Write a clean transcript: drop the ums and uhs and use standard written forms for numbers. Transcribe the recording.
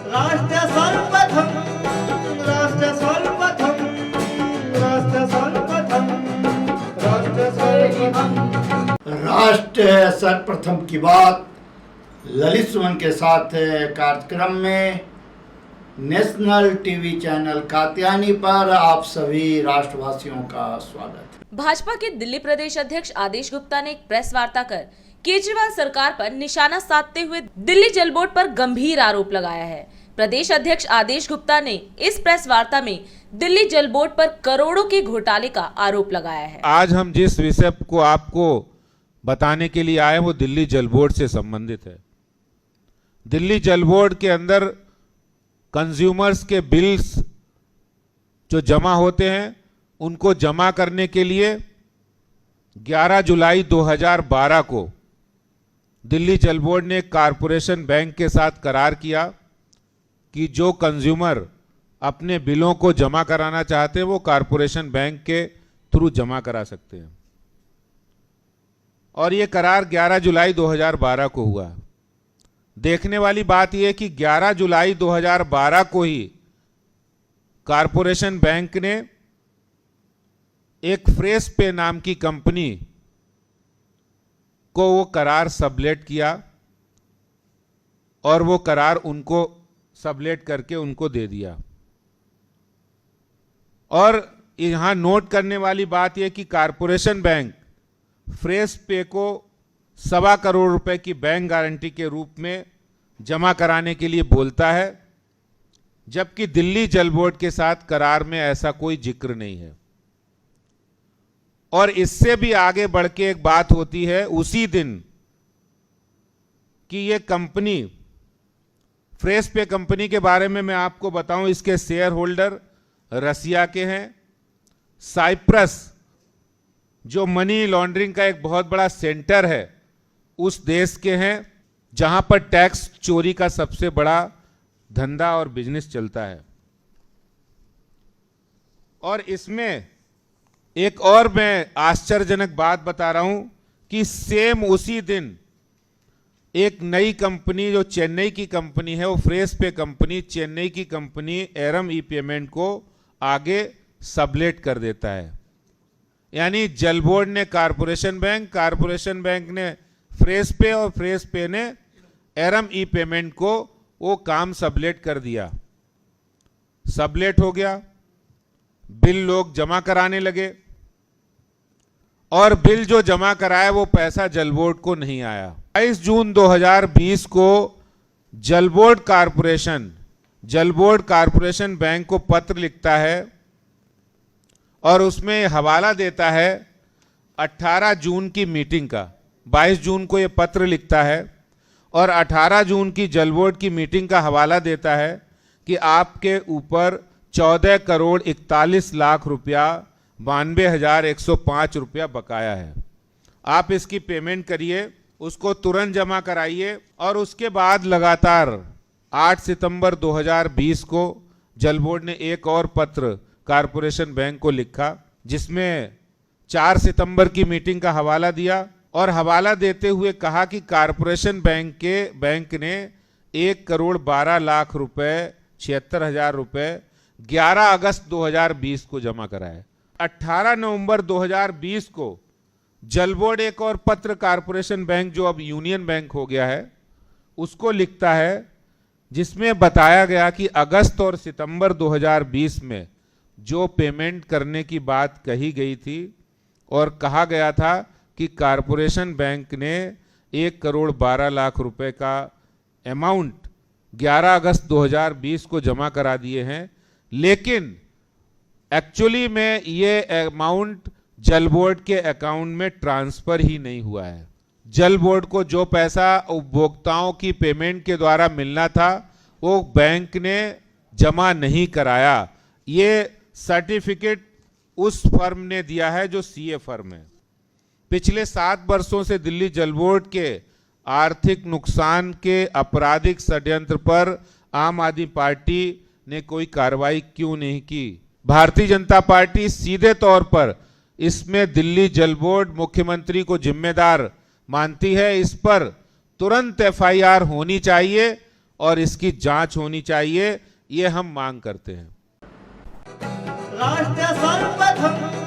राष्ट्र सर्वप्रथम, राष्ट्र सर्वप्रथम, राष्ट्र सर्वप्रथम, राष्ट्र सर्वप्रथम। राष्ट्र सर्वप्रथम की बात ललित सुमन के साथ कार्यक्रम में नेशनल टीवी चैनल कात्यायनी पर आप सभी राष्ट्रवासियों का स्वागत है। भाजपा के दिल्ली प्रदेश अध्यक्ष आदेश गुप्ता ने एक प्रेस वार्ता कर केजरीवाल सरकार पर निशाना साधते हुए दिल्ली जल बोर्ड पर गंभीर आरोप लगाया है। प्रदेश अध्यक्ष आदेश गुप्ता ने इस प्रेस वार्ता में दिल्ली जल बोर्ड पर करोड़ों के घोटाले का आरोप लगाया है। आज हम जिस विषय को आपको बताने के लिए आए वो दिल्ली जल बोर्ड से संबंधित है। दिल्ली जल बोर्ड के अंदर कंज्यूमर्स के बिल्स जो जमा होते हैं उनको जमा करने के लिए 11 जुलाई 2012 को दिल्ली जल बोर्ड ने कारपोरेशन बैंक के साथ करार किया कि जो कंज्यूमर अपने बिलों को जमा कराना चाहते हैं वो कारपोरेशन बैंक के थ्रू जमा करा सकते हैं। और ये करार 11 जुलाई 2012 को हुआ। देखने वाली बात यह कि 11 जुलाई 2012 को ही कारपोरेशन बैंक ने एक फ्रेश पे नाम की कंपनी को वो करार सबलेट किया और वो करार उनको सबलेट करके उनको दे दिया। और यहां नोट करने वाली बात यह कि कारपोरेशन बैंक फ्रेश पे को 1.25 करोड़ रुपए की बैंक गारंटी के रूप में जमा कराने के लिए बोलता है, जबकि दिल्ली जल बोर्ड के साथ करार में ऐसा कोई जिक्र नहीं है। और इससे भी आगे बढ़ के एक बात होती है उसी दिन कि ये कंपनी फ्रेश पे कंपनी के बारे में मैं आपको बताऊं, इसके शेयर होल्डर रसिया के हैं। साइप्रस जो मनी लॉन्ड्रिंग का एक बहुत बड़ा सेंटर है उस देश के हैं जहां पर टैक्स चोरी का सबसे बड़ा धंधा और बिजनेस चलता है। और इसमें एक और मैं आश्चर्यजनक बात बता रहा हूं कि सेम उसी दिन एक नई कंपनी जो चेन्नई की कंपनी है, वो फ्रेश पे कंपनी चेन्नई की कंपनी एरम ई पेमेंट को आगे सबलेट कर देता है। यानी जल बोर्ड ने कारपोरेशन बैंक ने फ्रेश पे और फ्रेश पे ने एरम ई पेमेंट को वो काम सबलेट कर दिया। सबलेट हो गया, बिल लोग जमा कराने लगे और बिल जो जमा कराया वो पैसा जल बोर्ड को नहीं आया। 22 जून 2020 को जल बोर्ड कारपोरेशन बैंक को पत्र लिखता है और उसमें हवाला देता है 18 जून की मीटिंग का। 22 जून को ये पत्र लिखता है और 18 जून की जल बोर्ड की मीटिंग का हवाला देता है कि आपके ऊपर 14 करोड़ 41 लाख रुपया 92,105 रुपया बकाया है। आप इसकी पेमेंट करिए, उसको तुरंत जमा कराइए। और उसके बाद लगातार 8 सितंबर 2020 को जल बोर्ड ने एक और पत्र कारपोरेशन बैंक को लिखा जिसमें 4 सितंबर की मीटिंग का हवाला दिया और हवाला देते हुए कहा कि कारपोरेशन बैंक ने 1 करोड़ 12 लाख रुपए 76,000 रुपए 11 अगस्त 2020 को जमा कराए। 18 नवंबर 2020 को जल बोर्ड एक और पत्र कारपोरेशन बैंक जो अब यूनियन बैंक हो गया है उसको लिखता है जिसमें बताया गया कि अगस्त और सितंबर 2020 में जो पेमेंट करने की बात कही गई थी और कहा गया था कि कारपोरेशन बैंक ने 1 करोड़ 12 लाख रुपए का अमाउंट 11 अगस्त 2020 को जमा करा दिए हैं, लेकिन एक्चुअली में ये अमाउंट जल बोर्ड के अकाउंट में ट्रांसफर ही नहीं हुआ है। जल बोर्ड को जो पैसा उपभोक्ताओं की पेमेंट के द्वारा मिलना था वो बैंक ने जमा नहीं कराया। ये सर्टिफिकेट उस फर्म ने दिया है जो सीए फर्म है। पिछले 7 वर्षों से दिल्ली जल बोर्ड के आर्थिक नुकसान के आपराधिक षड्यंत्र पर आम आदमी पार्टी ने कोई कार्रवाई क्यों नहीं की? भारतीय जनता पार्टी सीधे तौर पर इसमें दिल्ली जल बोर्ड मुख्यमंत्री को जिम्मेदार मानती है। इस पर तुरंत एफआईआर होनी चाहिए और इसकी जांच होनी चाहिए, ये हम मांग करते हैं। राष्ट्र सर्वप्रथम